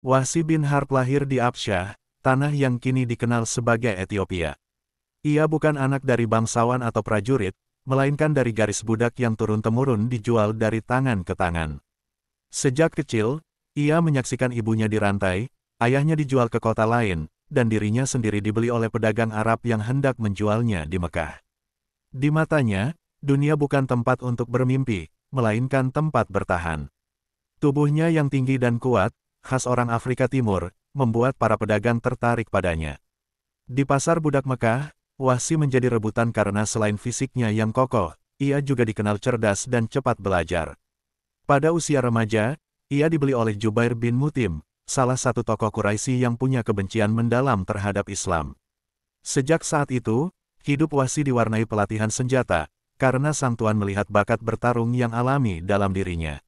Wahsy bin Harb lahir di Absyah, tanah yang kini dikenal sebagai Ethiopia. Ia bukan anak dari bangsawan atau prajurit, melainkan dari garis budak yang turun-temurun dijual dari tangan ke tangan. Sejak kecil, ia menyaksikan ibunya dirantai, ayahnya dijual ke kota lain, dan dirinya sendiri dibeli oleh pedagang Arab yang hendak menjualnya di Mekah. Di matanya, dunia bukan tempat untuk bermimpi, melainkan tempat bertahan. Tubuhnya yang tinggi dan kuat, khas orang Afrika Timur, membuat para pedagang tertarik padanya. Di pasar budak Mekah, Wahsy menjadi rebutan karena selain fisiknya yang kokoh, ia juga dikenal cerdas dan cepat belajar. Pada usia remaja, ia dibeli oleh Jubair bin Mut'im, salah satu tokoh Quraisy yang punya kebencian mendalam terhadap Islam. Sejak saat itu, hidup Wahsy diwarnai pelatihan senjata, karena sang tuan melihat bakat bertarung yang alami dalam dirinya.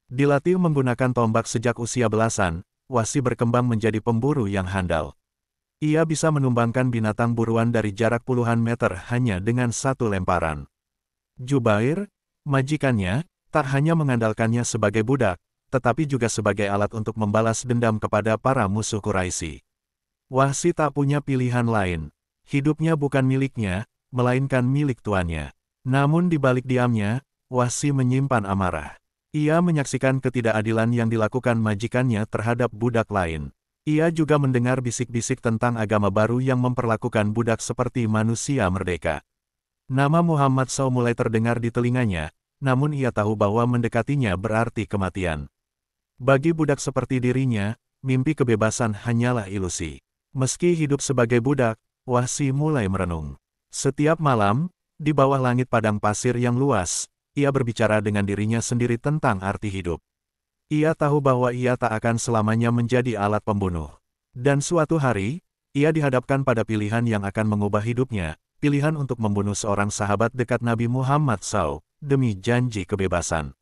Dilatih menggunakan tombak sejak usia belasan, Wahsy berkembang menjadi pemburu yang handal. Ia bisa menumbangkan binatang buruan dari jarak puluhan meter hanya dengan satu lemparan. Jubair, majikannya, tak hanya mengandalkannya sebagai budak, tetapi juga sebagai alat untuk membalas dendam kepada para musuh Quraisy. Wahsy tak punya pilihan lain. Hidupnya bukan miliknya, melainkan milik tuannya. Namun di balik diamnya, Wahsy menyimpan amarah. Ia menyaksikan ketidakadilan yang dilakukan majikannya terhadap budak lain. Ia juga mendengar bisik-bisik tentang agama baru yang memperlakukan budak seperti manusia merdeka. Nama Muhammad SAW mulai terdengar di telinganya, namun ia tahu bahwa mendekatinya berarti kematian. Bagi budak seperti dirinya, mimpi kebebasan hanyalah ilusi. Meski hidup sebagai budak, Wahsy mulai merenung. Setiap malam, di bawah langit padang pasir yang luas, ia berbicara dengan dirinya sendiri tentang arti hidup. Ia tahu bahwa ia tak akan selamanya menjadi alat pembunuh. Dan suatu hari, ia dihadapkan pada pilihan yang akan mengubah hidupnya, pilihan untuk membunuh seorang sahabat dekat Nabi Muhammad SAW, demi janji kebebasan.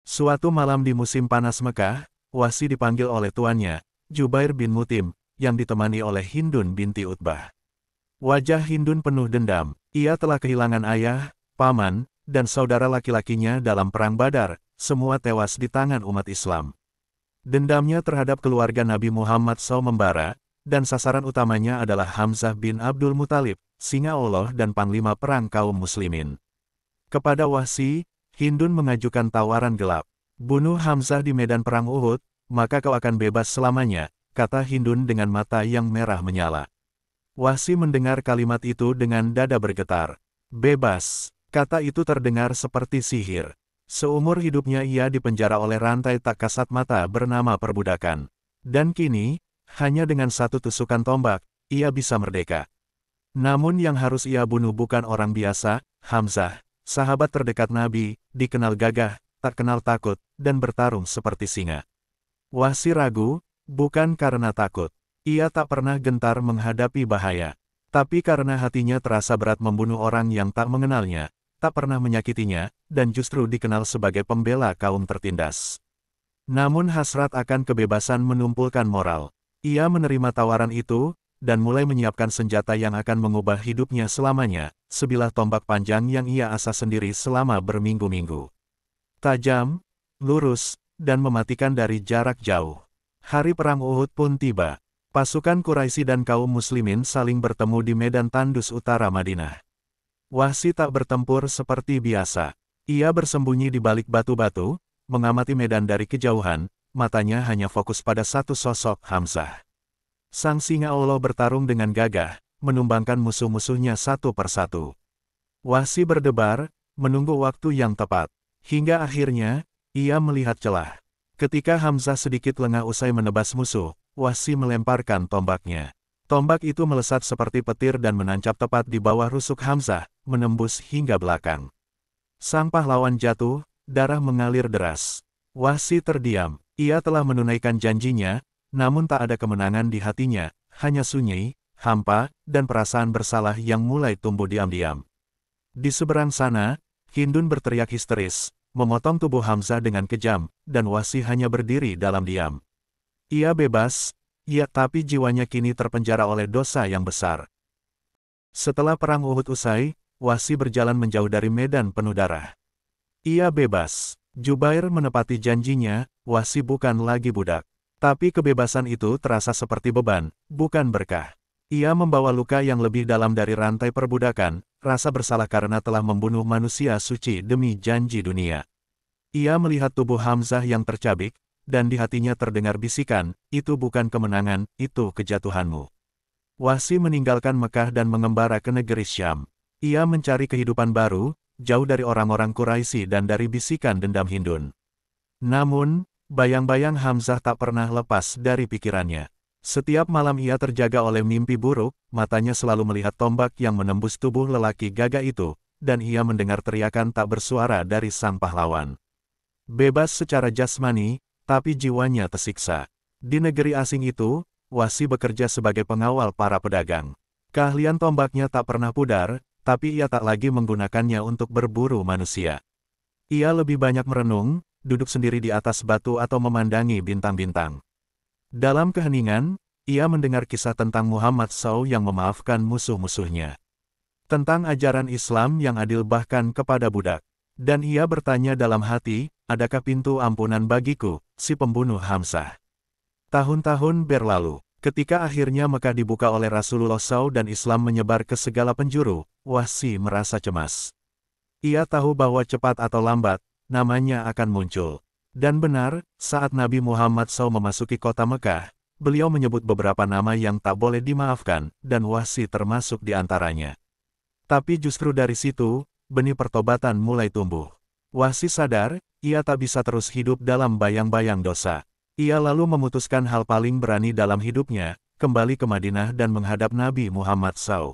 Suatu malam di musim panas Mekah, Wahsy dipanggil oleh tuannya, Jubair bin Mut'im, yang ditemani oleh Hindun binti Utbah. Wajah Hindun penuh dendam, ia telah kehilangan ayah, paman, dan saudara laki-lakinya dalam Perang Badar, semua tewas di tangan umat Islam. Dendamnya terhadap keluarga Nabi Muhammad SAW membara, dan sasaran utamanya adalah Hamzah bin Abdul Muthalib, singa Allah dan panglima perang kaum muslimin. Kepada Wahsy, Hindun mengajukan tawaran gelap. Bunuh Hamzah di medan perang Uhud, maka kau akan bebas selamanya, kata Hindun dengan mata yang merah menyala. Wahsy mendengar kalimat itu dengan dada bergetar. Bebas, kata itu terdengar seperti sihir. Seumur hidupnya ia dipenjara oleh rantai tak kasat mata bernama perbudakan. Dan kini, hanya dengan satu tusukan tombak, ia bisa merdeka. Namun yang harus ia bunuh bukan orang biasa, Hamzah, sahabat terdekat Nabi, dikenal gagah, tak kenal takut, dan bertarung seperti singa. Wahsy ragu, bukan karena takut. Ia tak pernah gentar menghadapi bahaya. Tapi karena hatinya terasa berat membunuh orang yang tak mengenalnya, tak pernah menyakitinya, dan justru dikenal sebagai pembela kaum tertindas. Namun hasrat akan kebebasan menumpulkan moral. Ia menerima tawaran itu, dan mulai menyiapkan senjata yang akan mengubah hidupnya selamanya, sebilah tombak panjang yang ia asah sendiri selama berminggu-minggu. Tajam, lurus, dan mematikan dari jarak jauh. Hari Perang Uhud pun tiba. Pasukan Quraisy dan kaum muslimin saling bertemu di medan tandus utara Madinah. Wahsy tak bertempur seperti biasa. Ia bersembunyi di balik batu-batu, mengamati medan dari kejauhan, matanya hanya fokus pada satu sosok Hamzah. Sang singa Allah bertarung dengan gagah, menumbangkan musuh-musuhnya satu persatu. Wahsy berdebar, menunggu waktu yang tepat. Hingga akhirnya, ia melihat celah. Ketika Hamzah sedikit lengah usai menebas musuh, Wahsy melemparkan tombaknya. Tombak itu melesat seperti petir dan menancap tepat di bawah rusuk Hamzah, menembus hingga belakang. Sang pahlawan jatuh, darah mengalir deras. Wahsy terdiam, ia telah menunaikan janjinya, namun tak ada kemenangan di hatinya, hanya sunyi, hampa, dan perasaan bersalah yang mulai tumbuh diam-diam. Di seberang sana, Hindun berteriak histeris, memotong tubuh Hamzah dengan kejam, dan Wahsy hanya berdiri dalam diam. Ia bebas, ya, tapi jiwanya kini terpenjara oleh dosa yang besar. Setelah perang Uhud usai, Wahsy berjalan menjauh dari medan penuh darah. Ia bebas. Jubair menepati janjinya, Wahsy bukan lagi budak. Tapi kebebasan itu terasa seperti beban, bukan berkah. Ia membawa luka yang lebih dalam dari rantai perbudakan, rasa bersalah karena telah membunuh manusia suci demi janji dunia. Ia melihat tubuh Hamzah yang tercabik, dan di hatinya terdengar bisikan, itu bukan kemenangan, itu kejatuhanmu. Wahsy meninggalkan Mekah dan mengembara ke negeri Syam. Ia mencari kehidupan baru, jauh dari orang-orang Quraisy dan dari bisikan dendam Hindun. Namun, bayang-bayang Hamzah tak pernah lepas dari pikirannya. Setiap malam ia terjaga oleh mimpi buruk, matanya selalu melihat tombak yang menembus tubuh lelaki gagah itu, dan ia mendengar teriakan tak bersuara dari sang pahlawan. Bebas secara jasmani, tapi jiwanya tersiksa. Di negeri asing itu, Wahsy bekerja sebagai pengawal para pedagang. Keahlian tombaknya tak pernah pudar, tapi ia tak lagi menggunakannya untuk berburu manusia. Ia lebih banyak merenung, duduk sendiri di atas batu atau memandangi bintang-bintang. Dalam keheningan, ia mendengar kisah tentang Muhammad SAW yang memaafkan musuh-musuhnya. Tentang ajaran Islam yang adil bahkan kepada budak. Dan ia bertanya dalam hati, adakah pintu ampunan bagiku, si pembunuh Hamzah? Tahun-tahun berlalu, ketika akhirnya Mekah dibuka oleh Rasulullah SAW dan Islam menyebar ke segala penjuru, Wahsy merasa cemas. Ia tahu bahwa cepat atau lambat, namanya akan muncul. Dan benar, saat Nabi Muhammad SAW memasuki kota Mekah, beliau menyebut beberapa nama yang tak boleh dimaafkan, dan Wahsy termasuk di antaranya. Tapi justru dari situ, benih pertobatan mulai tumbuh. Wahsy sadar, ia tak bisa terus hidup dalam bayang-bayang dosa. Ia lalu memutuskan hal paling berani dalam hidupnya, kembali ke Madinah dan menghadap Nabi Muhammad SAW.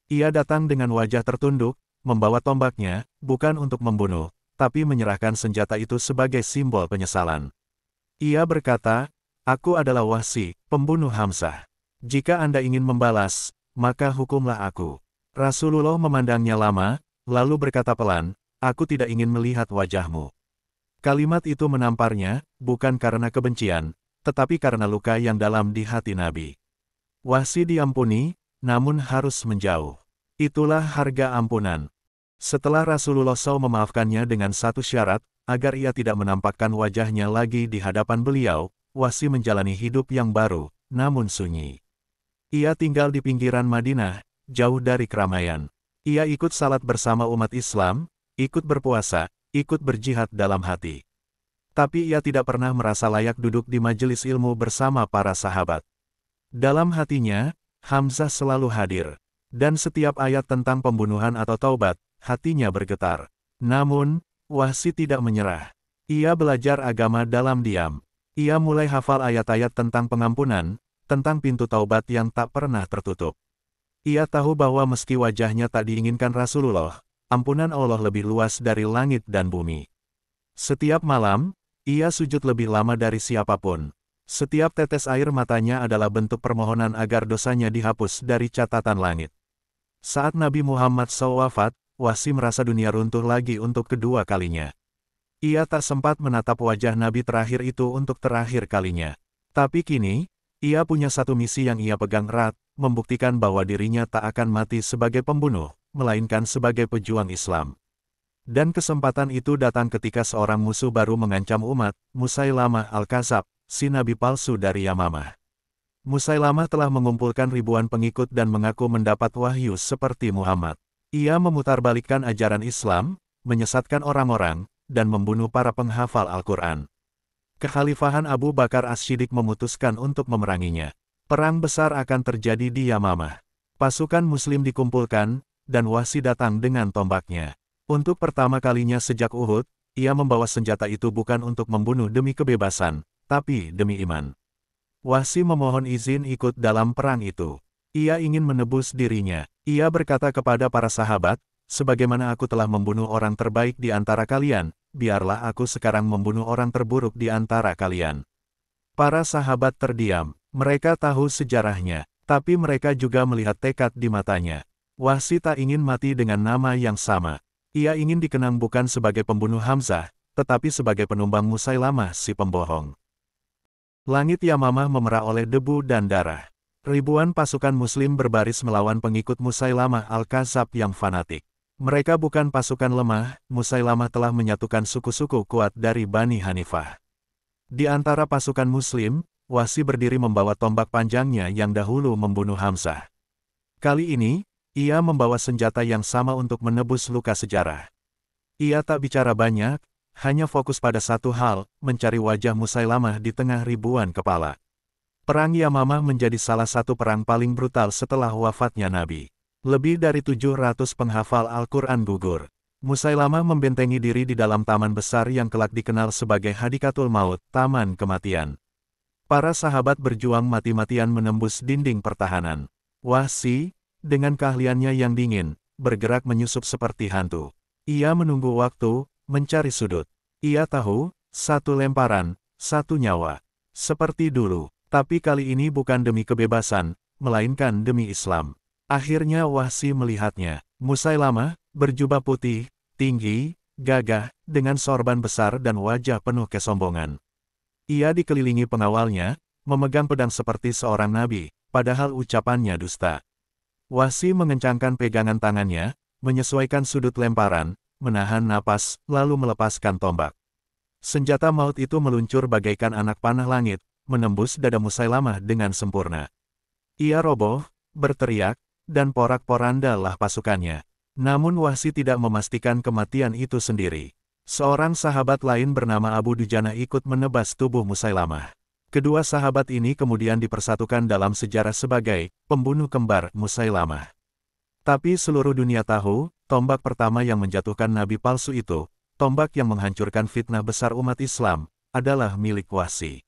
Ia datang dengan wajah tertunduk, membawa tombaknya, bukan untuk membunuh, tapi menyerahkan senjata itu sebagai simbol penyesalan. Ia berkata, "Aku adalah Wahsy, pembunuh Hamzah. Jika Anda ingin membalas, maka hukumlah aku." Rasulullah memandangnya lama, lalu berkata pelan, "Aku tidak ingin melihat wajahmu." Kalimat itu menamparnya, bukan karena kebencian, tetapi karena luka yang dalam di hati Nabi. Wahsy diampuni, namun harus menjauh. Itulah harga ampunan. Setelah Rasulullah SAW memaafkannya dengan satu syarat, agar ia tidak menampakkan wajahnya lagi di hadapan beliau, Wahsy menjalani hidup yang baru, namun sunyi. Ia tinggal di pinggiran Madinah, jauh dari keramaian. Ia ikut salat bersama umat Islam, ikut berpuasa, ikut berjihad dalam hati. Tapi ia tidak pernah merasa layak duduk di majelis ilmu bersama para sahabat. Dalam hatinya, Hamzah selalu hadir. Dan setiap ayat tentang pembunuhan atau taubat, hatinya bergetar. Namun, Wahsy tidak menyerah. Ia belajar agama dalam diam. Ia mulai hafal ayat-ayat tentang pengampunan, tentang pintu taubat yang tak pernah tertutup. Ia tahu bahwa meski wajahnya tak diinginkan Rasulullah, ampunan Allah lebih luas dari langit dan bumi. Setiap malam, ia sujud lebih lama dari siapapun. Setiap tetes air matanya adalah bentuk permohonan agar dosanya dihapus dari catatan langit. Saat Nabi Muhammad SAW wafat, Wahsy merasa dunia runtuh lagi untuk kedua kalinya. Ia tak sempat menatap wajah Nabi terakhir itu untuk terakhir kalinya. Tapi kini, ia punya satu misi yang ia pegang erat, membuktikan bahwa dirinya tak akan mati sebagai pembunuh, melainkan sebagai pejuang Islam. Dan kesempatan itu datang ketika seorang musuh baru mengancam umat, Musailamah Al-Kadzab, si nabi palsu dari Yamamah. Musailamah telah mengumpulkan ribuan pengikut dan mengaku mendapat wahyu seperti Muhammad. Ia memutarbalikkan ajaran Islam, menyesatkan orang-orang, dan membunuh para penghafal Al-Quran. Kekhalifahan Abu Bakar As-Siddiq memutuskan untuk memeranginya. Perang besar akan terjadi di Yamamah. Pasukan Muslim dikumpulkan, dan Wahsy datang dengan tombaknya. Untuk pertama kalinya sejak Uhud, ia membawa senjata itu bukan untuk membunuh demi kebebasan, tapi demi iman. Wahsy memohon izin ikut dalam perang itu. Ia ingin menebus dirinya. Ia berkata kepada para sahabat, "Sebagaimana aku telah membunuh orang terbaik di antara kalian, biarlah aku sekarang membunuh orang terburuk di antara kalian." Para sahabat terdiam. Mereka tahu sejarahnya, tapi mereka juga melihat tekad di matanya. Wahsy tak ingin mati dengan nama yang sama. Ia ingin dikenang bukan sebagai pembunuh Hamzah, tetapi sebagai penumbang Musailamah si pembohong. Langit Yamamah memerah oleh debu dan darah. Ribuan pasukan Muslim berbaris melawan pengikut Musailamah Al-Kadzab yang fanatik. Mereka bukan pasukan lemah, Musailamah telah menyatukan suku-suku kuat dari Bani Hanifah. Di antara pasukan Muslim, Wahsy berdiri membawa tombak panjangnya yang dahulu membunuh Hamzah. Kali ini, ia membawa senjata yang sama untuk menebus luka sejarah. Ia tak bicara banyak, hanya fokus pada satu hal, mencari wajah Musailamah di tengah ribuan kepala. Perang Yamamah menjadi salah satu perang paling brutal setelah wafatnya Nabi. Lebih dari 700 penghafal Al-Quran gugur. Musailamah membentengi diri di dalam taman besar yang kelak dikenal sebagai Hadikatul Maut, Taman Kematian. Para sahabat berjuang mati-matian menembus dinding pertahanan. Wahsy, dengan keahliannya yang dingin, bergerak menyusup seperti hantu. Ia menunggu waktu, mencari sudut. Ia tahu, satu lemparan, satu nyawa. Seperti dulu, tapi kali ini bukan demi kebebasan, melainkan demi Islam. Akhirnya Wahsy melihatnya. Musailamah, berjubah putih, tinggi, gagah, dengan sorban besar dan wajah penuh kesombongan. Ia dikelilingi pengawalnya, memegang pedang seperti seorang nabi, padahal ucapannya dusta. Wahsy mengencangkan pegangan tangannya, menyesuaikan sudut lemparan, menahan napas, lalu melepaskan tombak. Senjata maut itu meluncur bagaikan anak panah langit, menembus dada Musailamah dengan sempurna. Ia roboh, berteriak, dan porak-porandalah pasukannya. Namun Wahsy tidak memastikan kematian itu sendiri. Seorang sahabat lain bernama Abu Dujana ikut menebas tubuh Musailamah. Kedua sahabat ini kemudian dipersatukan dalam sejarah sebagai pembunuh kembar Musailamah. Tapi seluruh dunia tahu, tombak pertama yang menjatuhkan nabi palsu itu, tombak yang menghancurkan fitnah besar umat Islam, adalah milik Wahsy.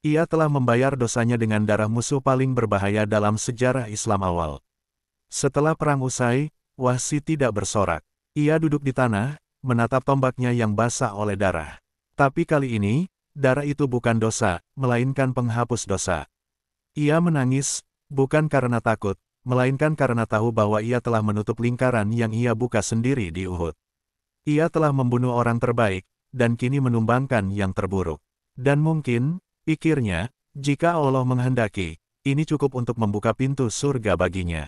Ia telah membayar dosanya dengan darah musuh paling berbahaya dalam sejarah Islam awal. Setelah perang usai, Wahsy tidak bersorak. Ia duduk di tanah, menatap tombaknya yang basah oleh darah. Tapi kali ini, darah itu bukan dosa, melainkan penghapus dosa. Ia menangis, bukan karena takut, melainkan karena tahu bahwa ia telah menutup lingkaran yang ia buka sendiri di Uhud. Ia telah membunuh orang terbaik, dan kini menumbangkan yang terburuk. Dan mungkin, pikirnya, jika Allah menghendaki, ini cukup untuk membuka pintu surga baginya.